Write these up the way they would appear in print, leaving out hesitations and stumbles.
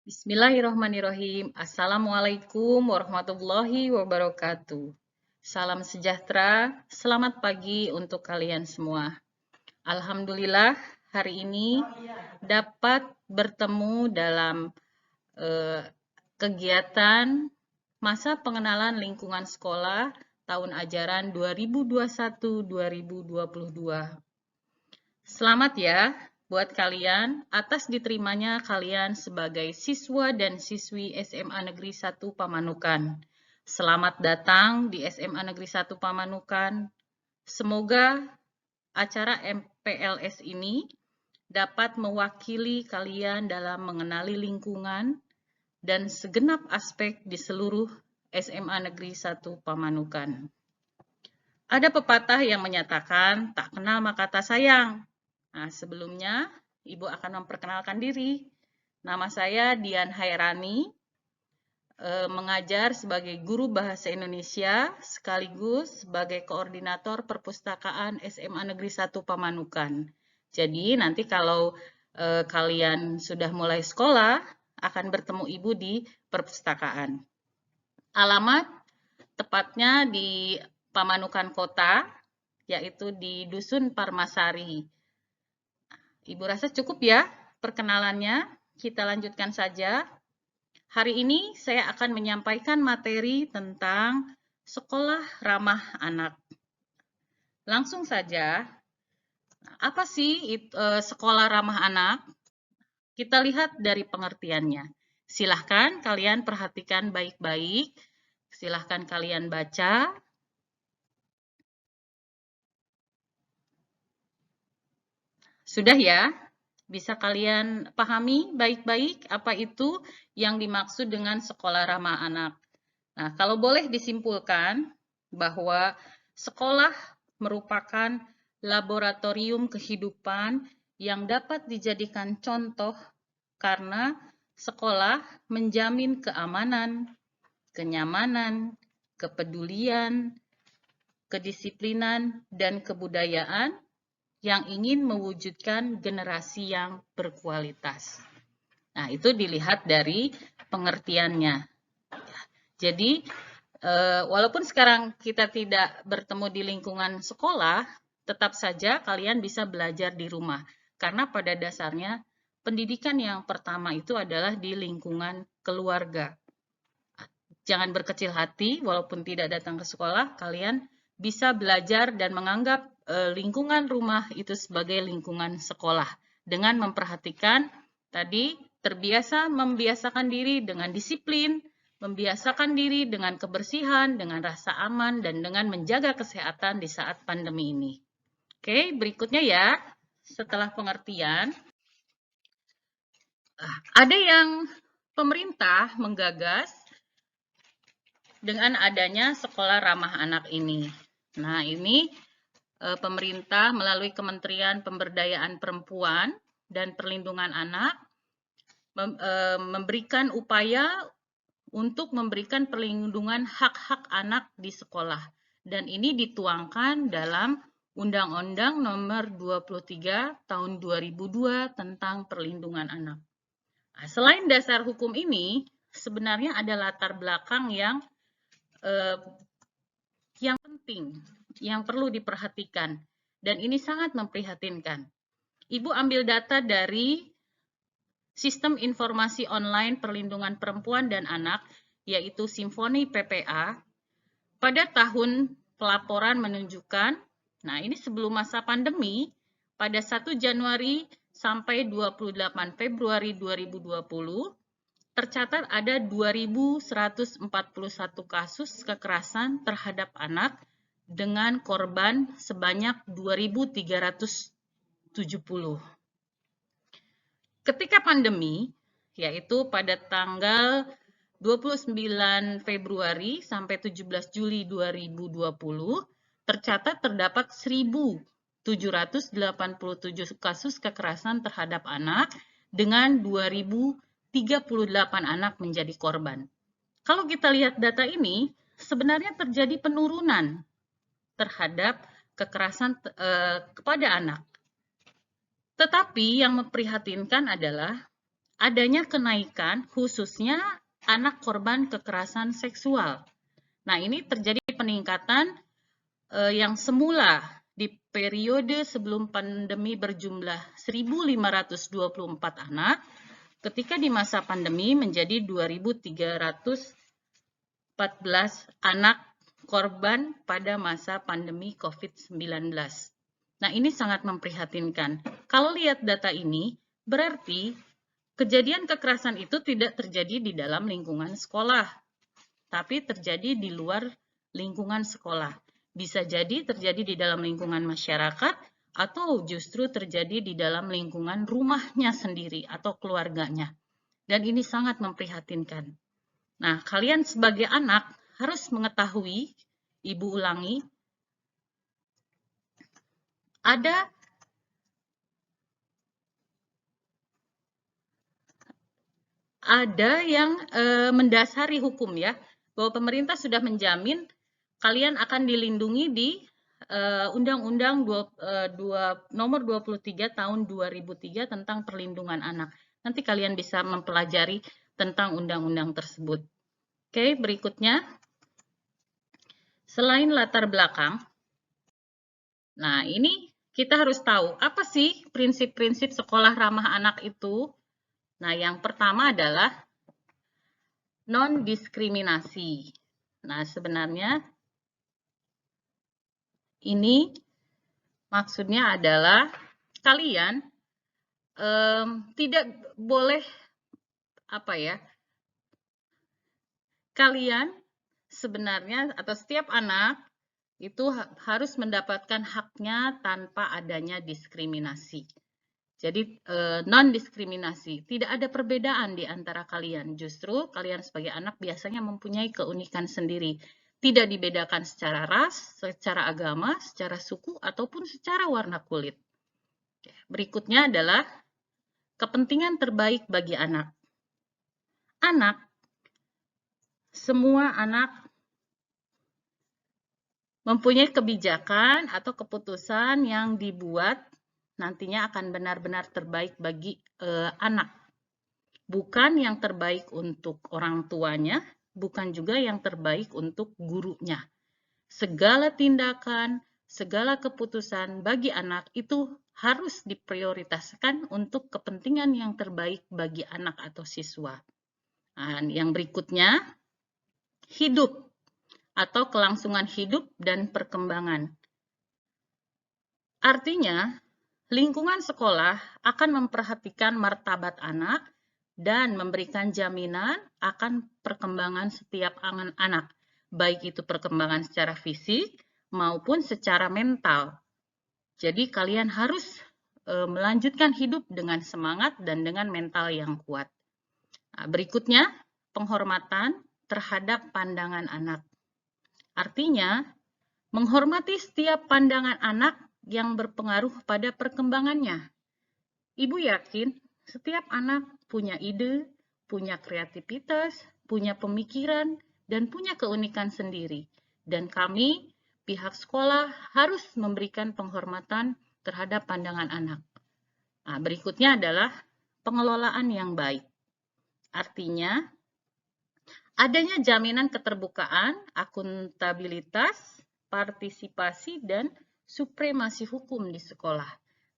Bismillahirrahmanirrahim. Assalamualaikum warahmatullahi wabarakatuh. Salam sejahtera, selamat pagi untuk kalian semua. Alhamdulillah hari ini dapat bertemu dalam kegiatan masa pengenalan lingkungan sekolah tahun ajaran 2021-2022. Selamat ya buat kalian atas diterimanya kalian sebagai siswa dan siswi SMA Negeri 1 Pamanukan. Selamat datang di SMA Negeri 1 Pamanukan. Semoga acara MPLS ini dapat mewakili kalian dalam mengenali lingkungan dan segenap aspek di seluruh SMA Negeri 1 Pamanukan. Ada pepatah yang menyatakan, tak kenal maka tak sayang. Nah, sebelumnya, Ibu akan memperkenalkan diri. Nama saya Dian Hairani, mengajar sebagai guru bahasa Indonesia, sekaligus sebagai koordinator perpustakaan SMA Negeri 1 Pamanukan. Jadi, nanti kalau kalian sudah mulai sekolah, akan bertemu Ibu di perpustakaan. Alamat tepatnya di Pamanukan Kota, yaitu di Dusun Parmasari. Ibu rasa cukup ya perkenalannya, kita lanjutkan saja. Hari ini saya akan menyampaikan materi tentang sekolah ramah anak. Langsung saja, apa sih sekolah ramah anak? Kita lihat dari pengertiannya. Silahkan kalian perhatikan baik-baik, silahkan kalian baca. Sudah ya? Bisa kalian pahami baik-baik apa itu yang dimaksud dengan sekolah ramah anak. Nah, kalau boleh disimpulkan bahwa sekolah merupakan laboratorium kehidupan yang dapat dijadikan contoh karena sekolah menjamin keamanan, kenyamanan, kepedulian, kedisiplinan, dan kebudayaan yang ingin mewujudkan generasi yang berkualitas. Nah, itu dilihat dari pengertiannya. Jadi, walaupun sekarang kita tidak bertemu di lingkungan sekolah, tetap saja kalian bisa belajar di rumah. Karena pada dasarnya, pendidikan yang pertama itu adalah di lingkungan keluarga. Jangan berkecil hati, walaupun tidak datang ke sekolah, kalian bisa belajar dan menganggap lingkungan rumah itu sebagai lingkungan sekolah dengan memperhatikan tadi membiasakan diri dengan disiplin, membiasakan diri dengan kebersihan, dengan rasa aman, dan dengan menjaga kesehatan di saat pandemi ini. Oke, berikutnya ya, setelah pengertian, ada yang pemerintah menggagas dengan adanya sekolah ramah anak ini. Nah, ini pemerintah melalui Kementerian Pemberdayaan Perempuan dan Perlindungan Anak memberikan upaya untuk memberikan perlindungan hak-hak anak di sekolah. Dan ini dituangkan dalam Undang-Undang Nomor 23 Tahun 2002 tentang Perlindungan Anak. Nah, selain dasar hukum ini, sebenarnya ada latar belakang yang penting, yang perlu diperhatikan, dan ini sangat memprihatinkan. Ibu ambil data dari Sistem Informasi Online Perlindungan Perempuan dan Anak, yaitu Simfoni PPA. Pada tahun pelaporan menunjukkan, nah ini sebelum masa pandemi, pada 1 Januari sampai 28 Februari 2020, tercatat ada 2.141 kasus kekerasan terhadap anak dengan korban sebanyak 2.370. Ketika pandemi, yaitu pada tanggal 29 Februari sampai 17 Juli 2020, tercatat terdapat 1.787 kasus kekerasan terhadap anak dengan 2.038 anak menjadi korban. Kalau kita lihat data ini, sebenarnya terjadi penurunan terhadap kekerasan kepada anak. Tetapi yang memprihatinkan adalah adanya kenaikan khususnya anak korban kekerasan seksual. Nah, ini terjadi peningkatan yang semula di periode sebelum pandemi berjumlah 1.524 anak, ketika di masa pandemi menjadi 2.314 anak korban pada masa pandemi COVID-19. Nah, ini sangat memprihatinkan. Kalau lihat data ini, berarti kejadian kekerasan itu tidak terjadi di dalam lingkungan sekolah, tapi terjadi di luar lingkungan sekolah. Bisa jadi terjadi di dalam lingkungan masyarakat, atau justru terjadi di dalam lingkungan rumahnya sendiri atau keluarganya. Dan ini sangat memprihatinkan. Nah, kalian sebagai anak harus mengetahui, Ibu ulangi, ada yang mendasari hukum ya, bahwa pemerintah sudah menjamin kalian akan dilindungi di Undang-Undang Nomor 23 Tahun 2003 tentang Perlindungan Anak. Nanti kalian bisa mempelajari tentang undang-undang tersebut. Oke, berikutnya. Selain latar belakang, nah ini kita harus tahu apa sih prinsip-prinsip sekolah ramah anak itu. Nah, yang pertama adalah non-diskriminasi. Nah, sebenarnya ini maksudnya adalah kalian tidak boleh kalian sebenarnya atau setiap anak itu harus mendapatkan haknya tanpa adanya diskriminasi. Jadi non-diskriminasi, tidak ada perbedaan di antara kalian. Justru kalian sebagai anak biasanya mempunyai keunikan sendiri. Tidak dibedakan secara ras, secara agama, secara suku, ataupun secara warna kulit. Berikutnya adalah kepentingan terbaik bagi anak. Semua anak mempunyai kebijakan atau keputusan yang dibuat nantinya akan benar-benar terbaik bagi anak. Bukan yang terbaik untuk orang tuanya, bukan juga yang terbaik untuk gurunya. Segala tindakan, segala keputusan bagi anak itu harus diprioritaskan untuk kepentingan yang terbaik bagi anak atau siswa. Nah, yang berikutnya, hidup atau kelangsungan hidup dan perkembangan. Artinya, lingkungan sekolah akan memperhatikan martabat anak dan memberikan jaminan akan perkembangan setiap anak, baik itu perkembangan secara fisik maupun secara mental. Jadi kalian harus melanjutkan hidup dengan semangat dan dengan mental yang kuat. Nah, berikutnya, penghormatan terhadap pandangan anak. Artinya, menghormati setiap pandangan anak yang berpengaruh pada perkembangannya. Ibu yakin setiap anak punya ide, punya kreativitas, punya pemikiran, dan punya keunikan sendiri. Dan kami, pihak sekolah, harus memberikan penghormatan terhadap pandangan anak. Nah, berikutnya adalah pengelolaan yang baik. Artinya, adanya jaminan keterbukaan, akuntabilitas, partisipasi, dan supremasi hukum di sekolah.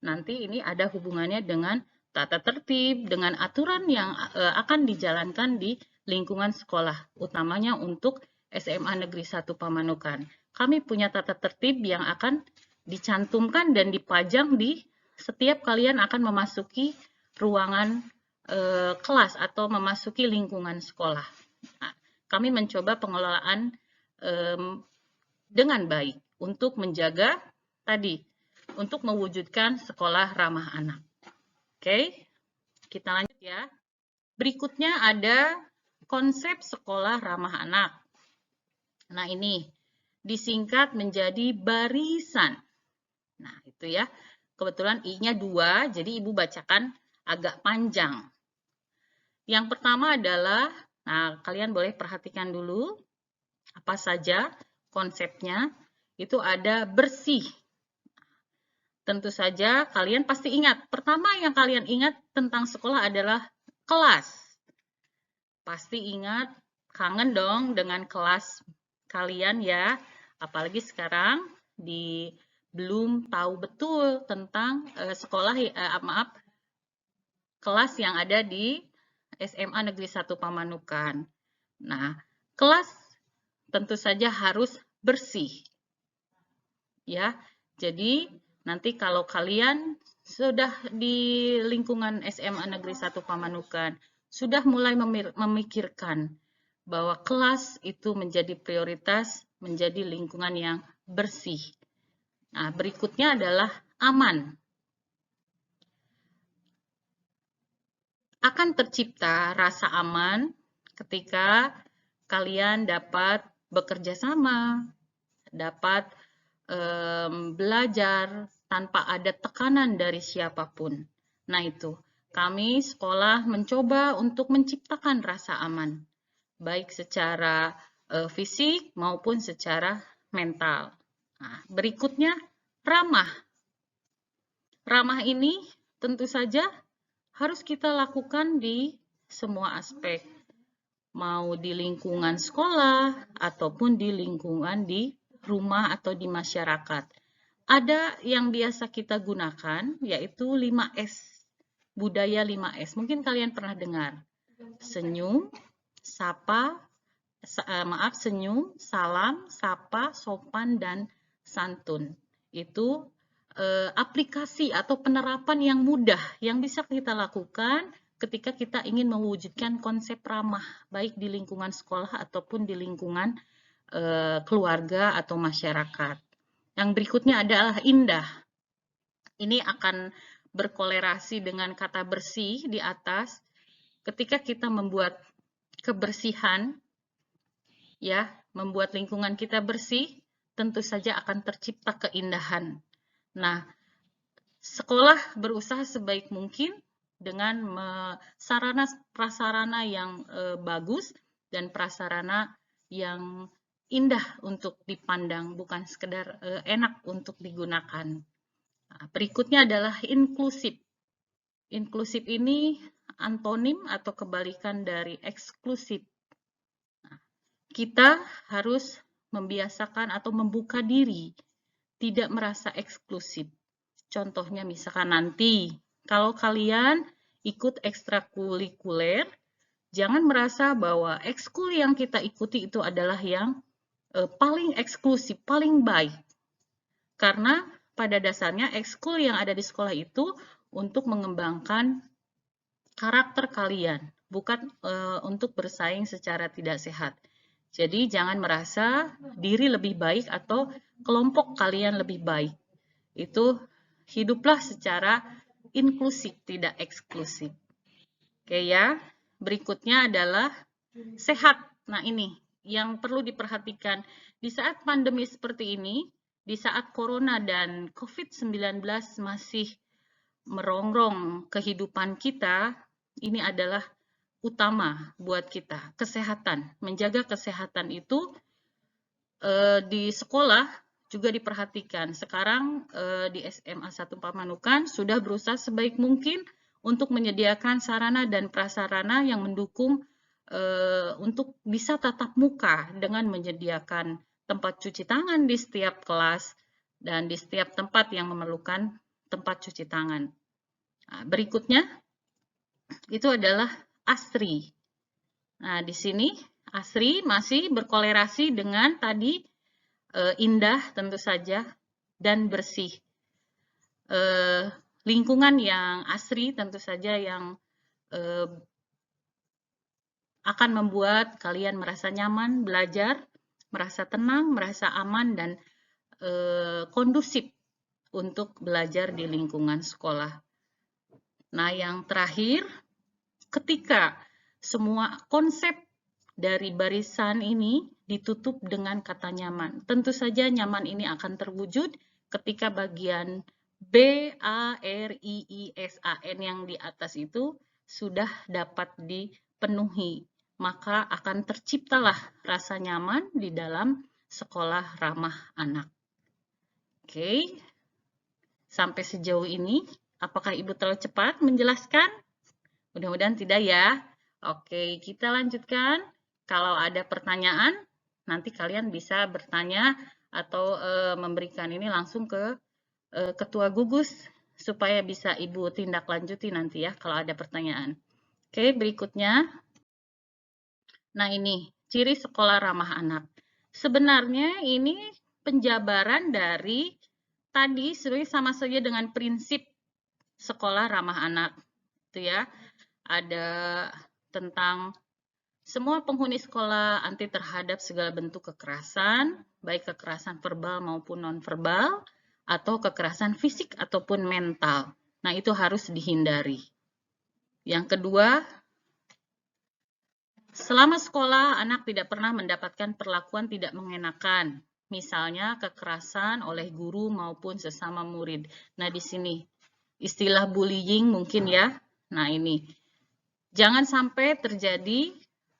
Nanti ini ada hubungannya dengan tata tertib, dengan aturan yang akan dijalankan di lingkungan sekolah, utamanya untuk SMA Negeri 1 Pamanukan. Kami punya tata tertib yang akan dicantumkan dan dipajang di setiap kalian akan memasuki ruangan kelas atau memasuki lingkungan sekolah. Nah, kami mencoba pengelolaan dengan baik untuk menjaga tadi, untuk mewujudkan sekolah ramah anak. Oke, kita lanjut ya. Berikutnya ada konsep sekolah ramah anak. Nah, ini disingkat menjadi barisan. Nah, itu ya. Kebetulan I-nya 2, jadi Ibu bacakan agak panjang. Yang pertama adalah, nah kalian boleh perhatikan dulu apa saja konsepnya. Itu ada bersih. Tentu saja kalian pasti ingat, pertama yang kalian ingat tentang sekolah adalah kelas. Pasti ingat, kangen dong dengan kelas kalian ya. Apalagi sekarang belum tahu betul tentang kelas yang ada di SMA Negeri 1 Pamanukan. Nah, kelas tentu saja harus bersih. Ya. Jadi, nanti kalau kalian sudah di lingkungan SMA Negeri 1 Pamanukan, sudah mulai memikirkan bahwa kelas itu menjadi prioritas, menjadi lingkungan yang bersih. Nah, berikutnya adalah aman. Akan tercipta rasa aman ketika kalian dapat bekerja sama, dapat belajar tanpa ada tekanan dari siapapun. Nah itu, kami sekolah mencoba untuk menciptakan rasa aman, baik secara fisik maupun secara mental. Nah, berikutnya, ramah. Ramah ini tentu saja harus kita lakukan di semua aspek, mau di lingkungan sekolah ataupun di lingkungan di rumah atau di masyarakat. Ada yang biasa kita gunakan, yaitu 5S, budaya 5S. Mungkin kalian pernah dengar. Senyum, senyum, salam, sapa, sopan, dan santun. Itu aplikasi atau penerapan yang mudah yang bisa kita lakukan ketika kita ingin mewujudkan konsep ramah, baik di lingkungan sekolah ataupun di lingkungan keluarga atau masyarakat. Yang berikutnya adalah indah. Ini akan berkolerasi dengan kata bersih di atas. Ketika kita membuat kebersihan, ya, membuat lingkungan kita bersih, tentu saja akan tercipta keindahan. Nah, sekolah berusaha sebaik mungkin dengan sarana-prasarana yang bagus dan prasarana yang indah untuk dipandang, bukan sekedar enak untuk digunakan. Nah, berikutnya adalah inklusif. Inklusif ini antonim atau kebalikan dari eksklusif. Nah, kita harus membiasakan atau membuka diri, tidak merasa eksklusif. Contohnya misalkan nanti, kalau kalian ikut ekstrakurikuler, jangan merasa bahwa ekskul yang kita ikuti itu adalah yang paling eksklusif, paling baik. Karena pada dasarnya ekskul yang ada di sekolah itu untuk mengembangkan karakter kalian, bukan untuk bersaing secara tidak sehat. Jadi jangan merasa diri lebih baik atau kelompok kalian lebih baik. Itu hiduplah secara inklusif, tidak eksklusif. Oke ya, berikutnya adalah sehat. Nah ini yang perlu diperhatikan di saat pandemi seperti ini, di saat corona dan COVID-19 masih merongrong kehidupan kita, ini adalah utama buat kita, kesehatan. Menjaga kesehatan itu di sekolah juga diperhatikan. Sekarang di SMA 1 Pamanukan sudah berusaha sebaik mungkin untuk menyediakan sarana dan prasarana yang mendukung untuk bisa tatap muka dengan menyediakan tempat cuci tangan di setiap kelas dan di setiap tempat yang memerlukan tempat cuci tangan. Nah, berikutnya itu adalah ASRI. Nah, di sini ASRI masih berkolerasi dengan tadi indah tentu saja dan bersih. Lingkungan yang ASRI tentu saja yang akan membuat kalian merasa nyaman belajar, merasa tenang, merasa aman, dan kondusif untuk belajar di lingkungan sekolah. Nah, yang terakhir, ketika semua konsep dari barisan ini ditutup dengan kata nyaman. Tentu saja nyaman ini akan terwujud ketika bagian B, A, R, I, S, A, N yang di atas itu sudah dapat dipenuhi. Maka akan terciptalah rasa nyaman di dalam sekolah ramah anak. Oke, sampai sejauh ini, apakah Ibu terlalu cepat menjelaskan? Mudah-mudahan tidak ya. Oke, kita lanjutkan. Kalau ada pertanyaan, nanti kalian bisa bertanya atau memberikan ini langsung ke Ketua Gugus supaya bisa Ibu tindak lanjuti nanti ya kalau ada pertanyaan. Oke, berikutnya. Nah, ini ciri sekolah ramah anak. Sebenarnya ini penjabaran dari tadi sebenarnya sama saja dengan prinsip sekolah ramah anak. Itu ya. Ada tentang semua penghuni sekolah anti terhadap segala bentuk kekerasan, baik kekerasan verbal maupun nonverbal, atau kekerasan fisik ataupun mental. Nah, itu harus dihindari. Yang kedua, selama sekolah, anak tidak pernah mendapatkan perlakuan tidak mengenakan, misalnya kekerasan oleh guru maupun sesama murid. Nah, di sini istilah bullying mungkin ya. Nah, ini jangan sampai terjadi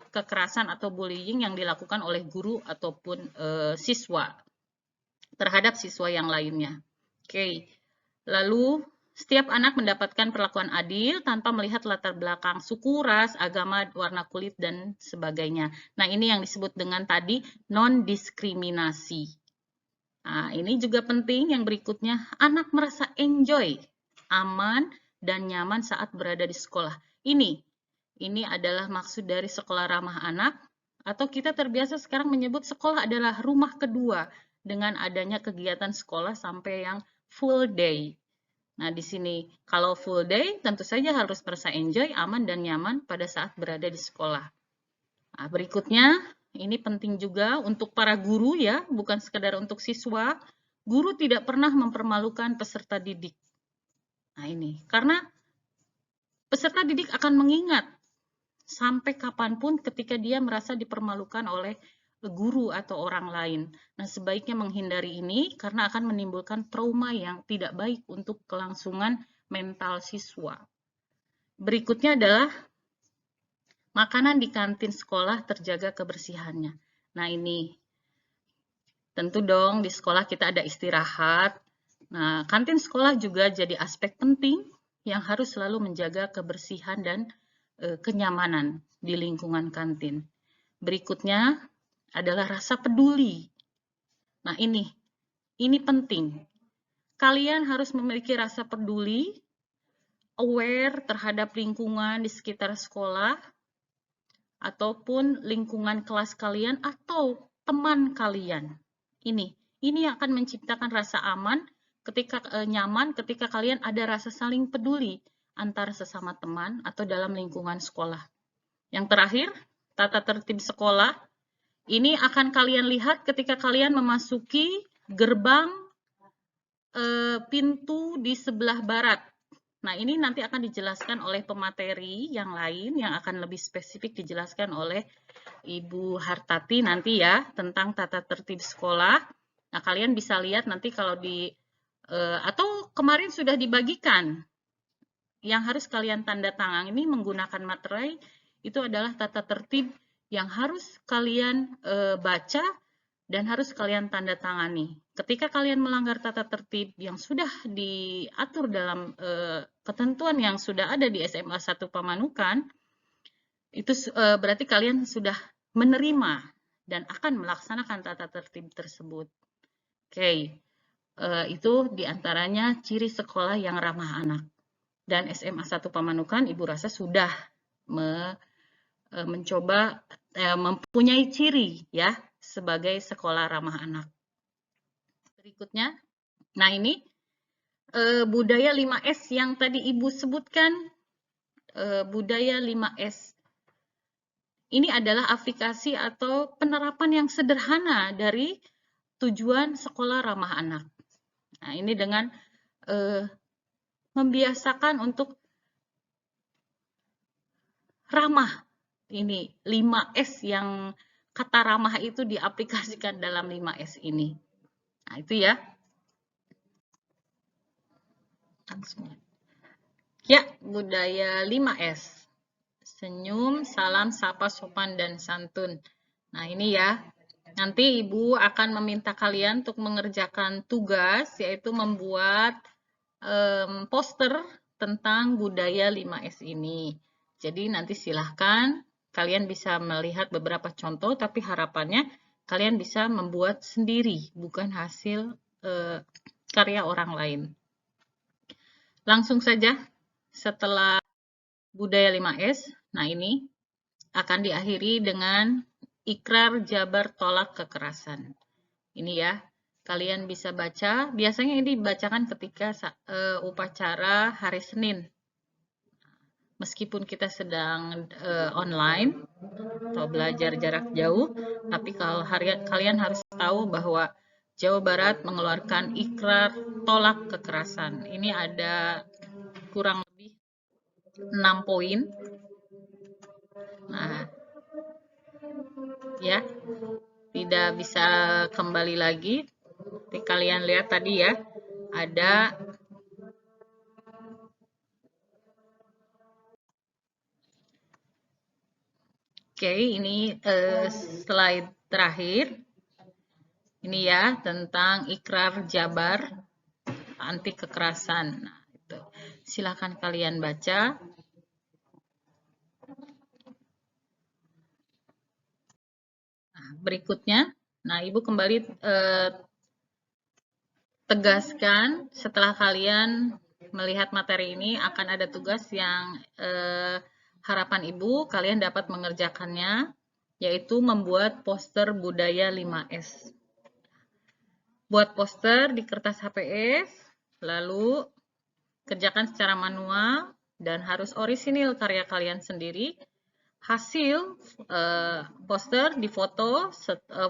kekerasan atau bullying yang dilakukan oleh guru ataupun siswa terhadap siswa yang lainnya. Oke, lalu setiap anak mendapatkan perlakuan adil tanpa melihat latar belakang suku, ras, agama, warna kulit, dan sebagainya. Nah, ini yang disebut dengan tadi non-diskriminasi. Nah, ini juga penting yang berikutnya, anak merasa enjoy, aman, dan nyaman saat berada di sekolah. Ini adalah maksud dari sekolah ramah anak, atau kita terbiasa sekarang menyebut sekolah adalah rumah kedua dengan adanya kegiatan sekolah sampai yang full day. Nah, di sini kalau full day tentu saja harus merasa enjoy, aman, dan nyaman pada saat berada di sekolah. Nah, berikutnya, ini penting juga untuk para guru ya, bukan sekedar untuk siswa. Guru tidak pernah mempermalukan peserta didik. Nah, ini karena peserta didik akan mengingat sampai kapanpun ketika dia merasa dipermalukan oleh guru atau orang lain. Nah, sebaiknya menghindari ini karena akan menimbulkan trauma yang tidak baik untuk kelangsungan mental siswa. Berikutnya adalah makanan di kantin sekolah terjaga kebersihannya. Nah, ini tentu dong di sekolah kita ada istirahat. Nah, kantin sekolah juga jadi aspek penting yang harus selalu menjaga kebersihan dan kenyamanan di lingkungan kantin. Berikutnya adalah rasa peduli. Nah, ini penting. Kalian harus memiliki rasa peduli, aware terhadap lingkungan di sekitar sekolah, ataupun lingkungan kelas kalian atau teman kalian. Ini akan menciptakan rasa aman ketika nyaman ketika kalian ada rasa saling peduli antara sesama teman atau dalam lingkungan sekolah. Yang terakhir, tata tertib sekolah. Ini akan kalian lihat ketika kalian memasuki gerbang pintu di sebelah barat. Nah, ini nanti akan dijelaskan oleh pemateri yang lain yang akan lebih spesifik dijelaskan oleh Ibu Hartati nanti ya tentang tata tertib sekolah. Nah, kalian bisa lihat nanti kalau atau kemarin sudah dibagikan yang harus kalian tanda tangan ini menggunakan materai itu adalah tata tertib yang harus kalian baca dan harus kalian tanda tangani. Ketika kalian melanggar tata tertib yang sudah diatur dalam ketentuan yang sudah ada di SMA 1 Pamanukan, itu berarti kalian sudah menerima dan akan melaksanakan tata tertib tersebut. Oke, itu diantaranya ciri sekolah yang ramah anak. Dan SMA 1 Pamanukan, Ibu rasa sudah mencoba mempunyai ciri ya sebagai sekolah ramah anak. Berikutnya, nah ini budaya 5S yang tadi Ibu sebutkan, budaya 5S. Ini adalah aplikasi atau penerapan yang sederhana dari tujuan sekolah ramah anak. Nah, ini dengan membiasakan untuk ramah. Ini 5S yang kata ramah itu diaplikasikan dalam 5S ini. Nah, itu ya. Ya, budaya 5S. Senyum, salam, sapa, sopan, dan santun. Nah, ini ya. Nanti Ibu akan meminta kalian untuk mengerjakan tugas, yaitu membuat poster tentang budaya 5S ini. Jadi nanti silahkan kalian bisa melihat beberapa contoh, tapi harapannya kalian bisa membuat sendiri, bukan hasil karya orang lain. Langsung saja setelah budaya 5S, nah ini akan diakhiri dengan ikrar jabar tolak kekerasan. Ini ya, kalian bisa baca. Biasanya ini dibacakan ketika upacara hari Senin. Meskipun kita sedang online atau belajar jarak jauh, tapi kalau kalian harus tahu bahwa Jawa Barat mengeluarkan ikrar tolak kekerasan. Ini ada kurang lebih 6 poin. Nah, ya, tidak bisa kembali lagi. Tapi kalian lihat tadi ya, ada Oke, ini slide terakhir. Ini ya, tentang ikrar jabar anti kekerasan. Nah, itu. Silakan kalian baca. Nah, berikutnya, nah Ibu kembali tegaskan setelah kalian melihat materi ini akan ada tugas yang harapan Ibu kalian dapat mengerjakannya, yaitu membuat poster budaya 5S. Buat poster di kertas HPS, lalu kerjakan secara manual dan harus orisinil karya kalian sendiri. Hasil poster difoto,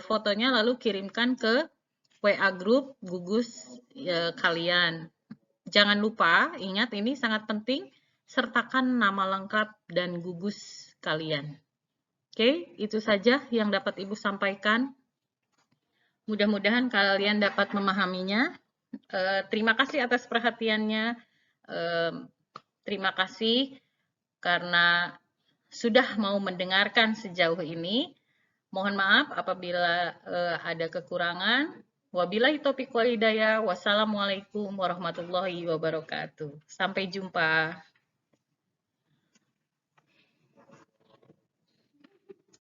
fotonya lalu kirimkan ke WA grup gugus kalian. Jangan lupa, ingat ini sangat penting, sertakan nama lengkap dan gugus kalian. Oke, itu saja yang dapat Ibu sampaikan. Mudah-mudahan kalian dapat memahaminya. Terima kasih atas perhatiannya. Terima kasih karena sudah mau mendengarkan sejauh ini. Mohon maaf apabila ada kekurangan. Wabillahi taufiq wal hidayah. Wassalamualaikum warahmatullahi wabarakatuh. Sampai jumpa.